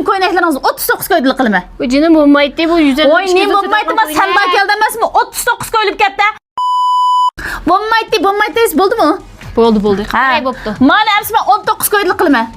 kiyim koynaklarınız 39 koydilik qilma. Bu canım bo'lmaydi, bu 150. Oy, ne bo'lmaydi, men sen bak keldi emasmi? 39 koyilib ketdi. Bo'lmaydi, bo'ldimi? Bo'ldi. Qaray bo'pti. Mana hamsi men 19 koydilik qilma.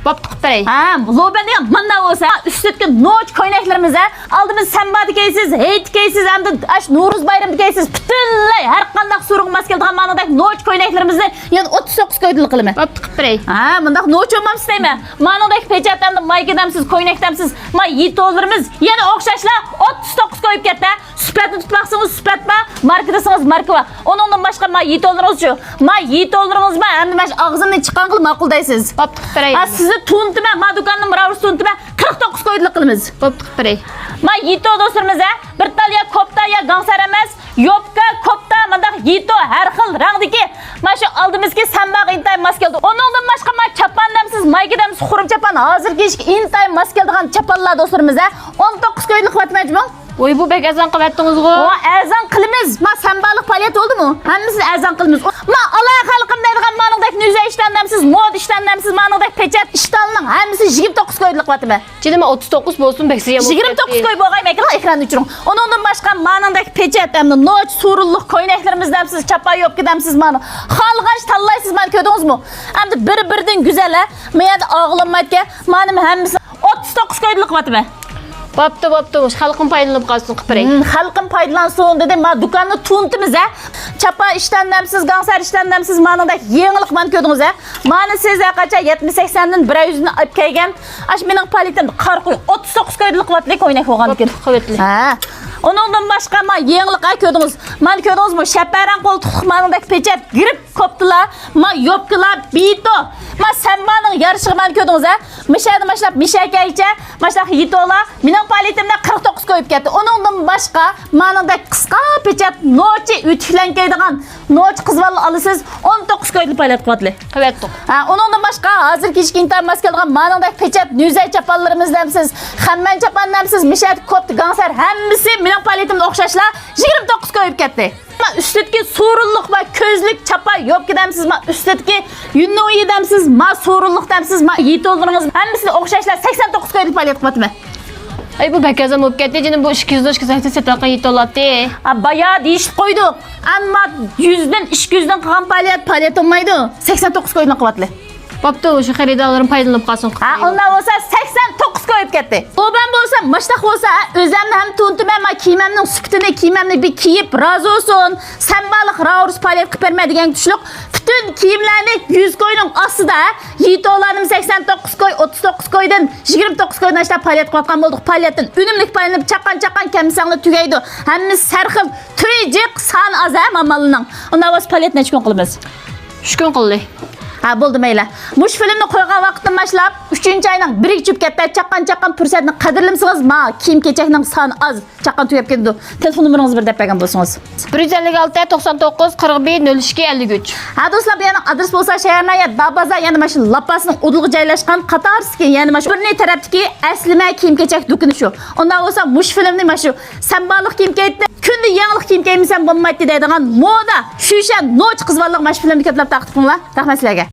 Bo'pti, qaray. Ha, lo'ban degan mana bo'lsa, üstüdeki noç koynaklarimiz aldığımız sembadi keysiz, heyt keysiz, hem de aş Nuruz bayramı keysiz, bütünlay her qandaq so'rug maskeldigan ma'nodagi noç koynaklarimizni yani 39 koydilik qilma. Bo'pti, qaray. Ha, bundaq noç olmamsiz deymi? Ma'nodagi pechatdan maygidamsiz, koynakdamsiz, ma yito'llarimiz yana o'xshashlar 39 koyib ketdi. Süpetni tutmaqsınız, süpet ba, markadasanız marka ba. Onundan başqa ma yito'llarimiz shu. Ma yito'llarimiz ma, endi men og'zimdan chiqqan qilib ma'quldaysiz. Bo'pti, qaray. Ha, sizni tuntime, ma do'konning Mravus tuntime 49 koydilik qilamiz. Bo'pti, qaray. Ma yito do'stlarimiz bir tal ya kopta ya gansar emas, yopka, kopta, mandaq yito har xil rangdagi. Mana shu oldimizki sambaq intay mas keldi. Onundan boshqa ma chapan demsiz, maygidamsiz, xurum chapan, hozir kechki intay mas keldigan chapanlar do'stlarimiz 19 koydilik vatmajmon. Oy, bu bek azan qilyaptıngiz-ku. O azan qilamiz. Ma sambaqlik faoliyat bo'ldimi? Hammasi azan qilamiz. Ma Alloh xalqim deydigan ma'nodagi nüze ishdan demsiz, mod ishdan demsiz, ma'nodagi pechat ishdanning hammasi 29 koydilik vatma. Canım 39 bo'lsin, bek sizga. 29 koy bo'lg'ay ekran o'chiring. Onundan boshqa ma'nodagi pechat hamda noch surulliq koynaklarimiz demsiz, chapa yopki demsiz mana. Xalqash tanlaysiz, men ko'rdingizmi? Hamda bir-biridan go'zal, men og'lamaydi, menim hammasi 39 koydilik vatma. Bo'pti. Xalqim foydalanib qolsin, qaray. Xalqim foydalansin dedim, ma do'konni tuntimiz chapa ishdan demsiz, gansar ishdan demsiz, ma'nodagi yangilik men ko'rdingiz Mani siz qancha 70-80 dan 100 ni olib kelgan. Ash mening politim qarqoy 39 koydilik vatlik o'ynak bo'lgan ekan. Qavatli. Ha. Onundan başqa ma yangilik ko'rdingiz. Men ko'rdingizmi? Shaparan qo'ltiq ma'nodagi pechat girib kopdilar. Ma yopkilar bito. Ma sambaning yarışığı men ko'rdingiz Mishani mashlab mishakaycha, mashlab yitolar. Mening politimda 49 koyib ketdi. Onundan başqa ma'nodagi qisqa pechat nochi o'tiklankaydigan noch qizvalli olasiz 19 koydilik palat qotli. Qavatli. Ha, onundan başqa hozir kechki intermas kelgan ma'nodagi pechat nüzay chapallarimiz demsiz, hamman chapan demsiz, mishat kopti gansar hammasi mening politimda o'xshashlar 29 koyib ketdi. Üstüdeki sorunluk ve közlük çapa yok demsiz, ma üstüdeki yünlüğü demsiz, ma sorunluk demsiz, ma yiğit oldunuz. Hemisi okşayışlar 89 koyuluk paliyat kıvatımı. Ay, bu bek azan bo'lib ketdi, canım bu 200 sataqqa yetoladi. Bayağı değişik koydu. Ama 100'den 200'den qilgan paliyat olmaydı. 89 koyuluk kıvatlı. Bo'pti, o'sha xaridorlarim foydalanib qolsin. Ha, ondan olsa 89 koyup ketdi. O ben bolsa, maştaq bolsa, özümni hem tuntum hem kiymemning süptini, kiymemni bir kiyip razı olsun. Sembalik raurus paliyat qilib berme degan tushliq. Bütün kiyimlerini 100 koyning ostida, yito'larim 89 koy, 39 koydan 29 koydan işte paliyat qilgan boldik. Paliyatdan unumlik paliyat chaqan kamsangli tugaydi. Hammasi sarxil, turjiq san az mamalining. Ondan olsa paliyat nechkun qilamiz? 3 kun qildik. Ha, bo'ldi mayli. Mush filmni qo'ygan vaqtdan boshlab 3-oyning 1 chip ketdi. Chaqan fursatni qadrlamsangiz, ma kiyim-kechakning soni az. Chaqan tugab ketdi. Telefon nomeringizni bir deb bergan bo'lsangiz. 156 99 41 02 53. Ha, do'stlar, bu yana adres bo'lsa shaharnaya Dabaza, yana mana shu lapasning o'dilg'i joylashgan qatorski, yana mana shu bir tarafdagi aslima kiyim-kechak do'koni shu. Undan bo'lsa mush filmni mana shu sambaliq kiyim-kechakda kunda yangilik kiyim kiymsan bo'lmaydi deydigan moda, shusha, noch qizvalliq mana shu filmni ko'plab taqdim qilinglar. Rahmat sizlarga.